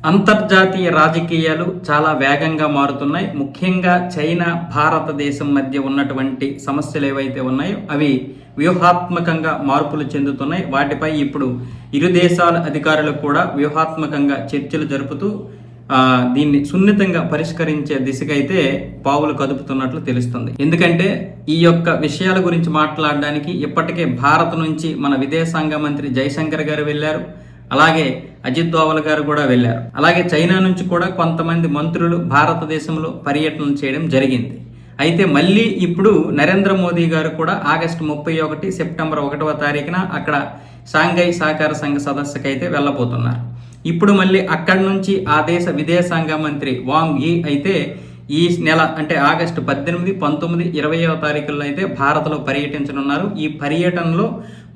అంతర్జాతీయ రాజకీయాలు చాలా వేగంగా మారుతున్నాయి. ముఖ్యంగా చైనా భారతదేశం మధ్య ఉన్నటువంటి సమస్యలు ఏవైతే ఉన్నాయో అవి వ్యూహాత్మకంగా మార్పులు చెందుతున్నాయి. వాటిపై ఇప్పుడు ఇరు దేశాల అధికారులు కూడా వ్యూహాత్మకంగా చర్చలు జరుపుతూ దీన్ని సున్నితంగా పరిష్కరించే దిశగా అయితే పావులు కదుపుతున్నట్లు తెలుస్తుంది. ఎందుకంటే ఈ యొక్క విషయాల గురించి మాట్లాడడానికి ఇప్పటికే భారత్ నుంచి మన విదేశాంగ మంత్రి జైశంకర్ గారు వెళ్ళారు. అలాగే అజిత్ దోవల్ గారు కూడా వెళ్ళారు. అలాగే చైనా నుంచి కూడా కొంతమంది మంత్రులు భారతదేశంలో పర్యటన చేయడం జరిగింది. అయితే మళ్ళీ ఇప్పుడు నరేంద్ర మోదీ గారు కూడా ఆగస్టు 31 సెప్టెంబర్ 1వ తారీఖున అక్కడ షాంఘై సహకార సంఘ సదస్సుకు అయితే వెళ్ళబోతున్నారు. ఇప్పుడు మళ్ళీ అక్కడి నుంచి ఆ దేశ విదేశాంగ మంత్రి వాంగ్ యీ అయితే ఈ నెల అంటే ఆగస్టు 18, 19, 20వ తారీఖుల్లో అయితే భారత్లో పర్యటించనున్నారు. ఈ పర్యటనలో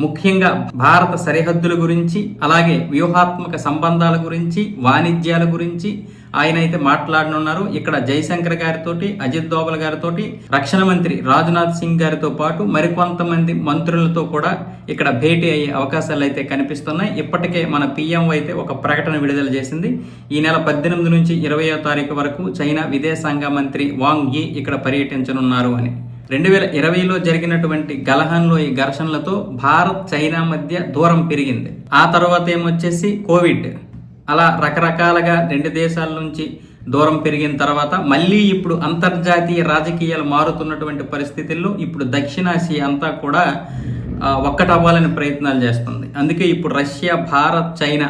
ముఖ్యంగా భారత సరిహద్దుల గురించి, అలాగే వ్యూహాత్మక సంబంధాల గురించి, వాణిజ్యాల గురించి ఆయన అయితే మాట్లాడనున్నారు. ఇక్కడ జైశంకర్ గారితో, అజిత్ దోవల్ గారితో, రక్షణ మంత్రి రాజ్నాథ్ సింగ్ గారితో పాటు మరికొంతమంది మంత్రులతో కూడా ఇక్కడ భేటీ అయ్యే అవకాశాలు అయితే కనిపిస్తున్నాయి. ఇప్పటికే మన పిఎం అయితే ఒక ప్రకటన విడుదల చేసింది. ఈ నెల 18 నుంచి 20వ తారీఖు వరకు చైనా విదేశాంగ మంత్రి వాంగ్ యీ ఇక్కడ పర్యటించనున్నారు అని. 2020లో జరిగినటువంటి గలహాన్లో ఈ ఘర్షణలతో భారత్ చైనా మధ్య దూరం పెరిగింది. ఆ తర్వాత ఏమొచ్చేసి కోవిడ్, అలా రకరకాలుగా రెండు దేశాల నుంచి దూరం పెరిగిన తర్వాత మళ్ళీ ఇప్పుడు అంతర్జాతీయ రాజకీయాలు మారుతున్నటువంటి పరిస్థితుల్లో ఇప్పుడు దక్షిణాసియా అంతా కూడా ఒక్కటవ్వాలని ప్రయత్నాలు చేస్తుంది. అందుకే ఇప్పుడు రష్యా, భారత్, చైనా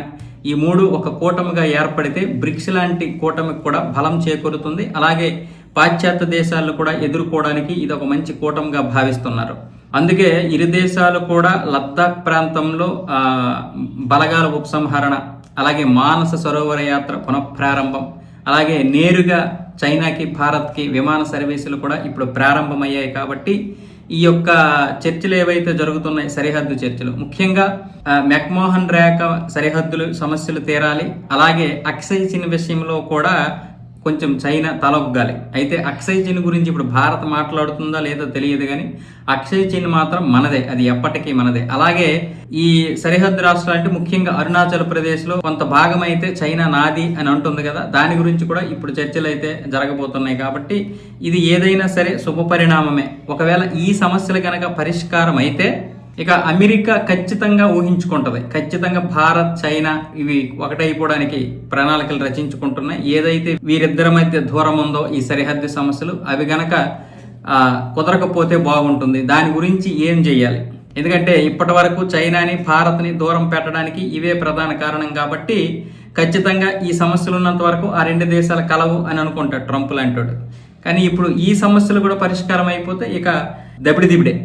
ఈ మూడు ఒక కూటమిగా ఏర్పడితే బ్రిక్స్ లాంటి కూటమికి కూడా బలం చేకూరుతుంది. అలాగే పాశ్చాత్య దేశాలను కూడా ఎదుర్కోవడానికి ఇది ఒక మంచి కూటమిగా భావిస్తున్నారు. అందుకే ఇరు దేశాలు కూడా లద్దాఖ్ ప్రాంతంలో బలగాల ఉపసంహరణ, అలాగే మానస సరోవర యాత్ర పునఃప్రారంభం, అలాగే నేరుగా చైనాకి భారత్కి విమాన సర్వీసులు కూడా ఇప్పుడు ప్రారంభమయ్యాయి. కాబట్టి ఈ యొక్క చర్చలు ఏవైతే జరుగుతున్నాయి, సరిహద్దు చర్చలు, ముఖ్యంగా మెక్మోహన్ రేఖ సరిహద్దులు సమస్యలు తీరాలి. అలాగే అక్సై చిన్ విషయంలో కూడా కొంచెం చైనా తలొగ్గాలి. అయితే అక్సై చిన్ గురించి ఇప్పుడు భారత్ మాట్లాడుతుందా లేదో తెలియదు, కానీ అక్సై చిన్ మాత్రం మనదే, అది ఎప్పటికీ మనదే. అలాగే ఈ సరిహద్దు రాష్ట్రాలు అంటే ముఖ్యంగా అరుణాచల్ ప్రదేశ్లో కొంత భాగం అయితే చైనా నాది అని అంటుంది కదా, దాని గురించి కూడా ఇప్పుడు చర్చలు అయితే జరగబోతున్నాయి. కాబట్టి ఇది ఏదైనా సరే శుభ పరిణామమే. ఒకవేళ ఈ సమస్యలు కనుక పరిష్కారం అయితే ఇక అమెరికా ఖచ్చితంగా ఊహించుకుంటుంది, ఖచ్చితంగా భారత్, చైనా ఇవి ఒకటైపోవడానికి ప్రణాళికలు రచించుకుంటున్నాయి. ఏదైతే వీరిద్దరి మధ్య దూరం ఉందో ఈ సరిహద్దు సమస్యలు, అవి గనక కుదరకపోతే బాగుంటుంది. దాని గురించి ఏం చేయాలి? ఎందుకంటే ఇప్పటి వరకు చైనాని, భారత్ని దూరం పెట్టడానికి ఇవే ప్రధాన కారణం. కాబట్టి ఖచ్చితంగా ఈ సమస్యలు ఉన్నంత వరకు ఆ రెండు దేశాలు కలవు అని అనుకుంటాడు ట్రంప్ లాంటి. కానీ ఇప్పుడు ఈ సమస్యలు కూడా పరిష్కారం అయిపోతే ఇక దబిడిదిబిడే.